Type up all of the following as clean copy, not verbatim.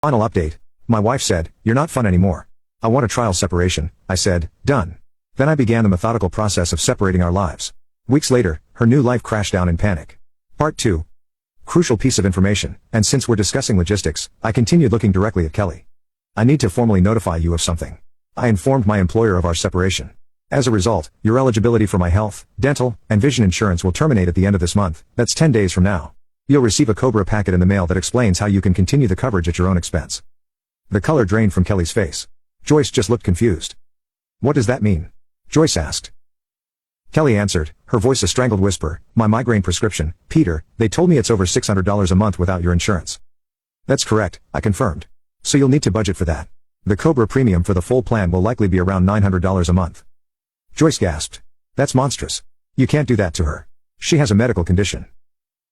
Final update. My wife said, "You're not fun anymore. I want a trial separation." I said, "Done." Then I began the methodical process of separating our lives. Weeks later, her new life crashed down in panic. Part 2. Crucial piece of information, and since we're discussing logistics, I continued looking directly at Kelly. "I need to formally notify you of something. I informed my employer of our separation. As a result, your eligibility for my health, dental, and vision insurance will terminate at the end of this month. That's 10 days from now. You'll receive a Cobra packet in the mail that explains how you can continue the coverage at your own expense." The color drained from Kelly's face. Joyce just looked confused. "What does that mean?" Joyce asked. Kelly answered, her voice a strangled whisper, "My migraine prescription, Peter, they told me it's over $600 a month without your insurance." "That's correct," I confirmed. "So you'll need to budget for that. The Cobra premium for the full plan will likely be around $900 a month." Joyce gasped. "That's monstrous. You can't do that to her. She has a medical condition."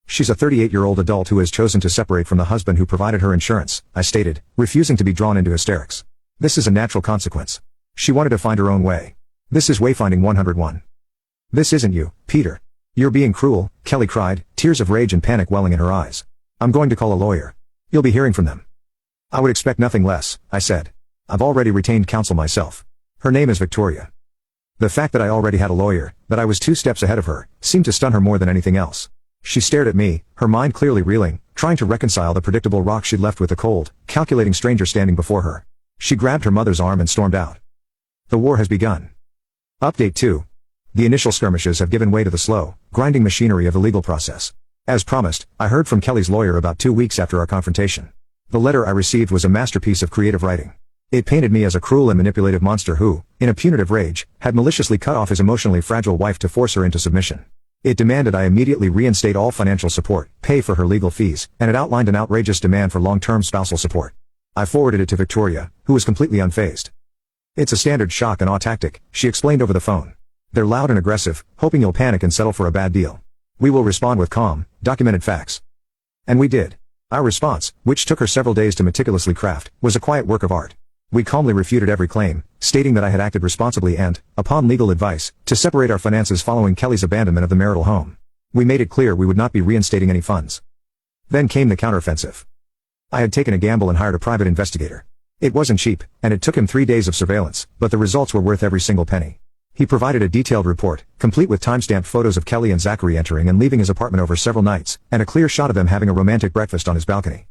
"She's a 38-year-old adult who has chosen to separate from the husband who provided her insurance," I stated, refusing to be drawn into hysterics. "This is a natural consequence. She wanted to find her own way. This is wayfinding 101. This isn't you, Peter. You're being cruel," Kelly cried, tears of rage and panic welling in her eyes. "I'm going to call a lawyer. You'll be hearing from them." "I would expect nothing less," I said. "I've already retained counsel myself. Her name is Victoria." The fact that I already had a lawyer, that I was 2 steps ahead of her, seemed to stun her more than anything else. She stared at me, her mind clearly reeling, trying to reconcile the predictable rock she'd left with the cold, calculating stranger standing before her. She grabbed her mother's arm and stormed out. The war has begun. Update 2. The initial skirmishes have given way to the slow, grinding machinery of the legal process. As promised, I heard from Kelly's lawyer about 2 weeks after our confrontation. The letter I received was a masterpiece of creative writing. It painted me as a cruel and manipulative monster who, in a punitive rage, had maliciously cut off his emotionally fragile wife to force her into submission. It demanded I immediately reinstate all financial support, pay for her legal fees, and it outlined an outrageous demand for long-term spousal support. I forwarded it to Victoria, who was completely unfazed. "It's a standard shock and awe tactic," she explained over the phone. "They're loud and aggressive, hoping you'll panic and settle for a bad deal. We will respond with calm, documented facts." And we did. Our response, which took her several days to meticulously craft, was a quiet work of art. We calmly refuted every claim, stating that I had acted responsibly and, upon legal advice, to separate our finances following Kelly's abandonment of the marital home. We made it clear we would not be reinstating any funds. Then came the counteroffensive. I had taken a gamble and hired a private investigator. It wasn't cheap, and it took him 3 days of surveillance, but the results were worth every single penny. He provided a detailed report, complete with time-stamped photos of Kelly and Zachary entering and leaving his apartment over several nights, and a clear shot of them having a romantic breakfast on his balcony.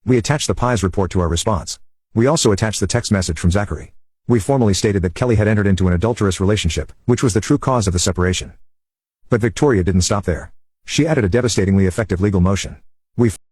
We attached the Pies report to our response. We also attached the text message from Zachary. We formally stated that Kelly had entered into an adulterous relationship, which was the true cause of the separation. But Victoria didn't stop there. She added a devastatingly effective legal motion. We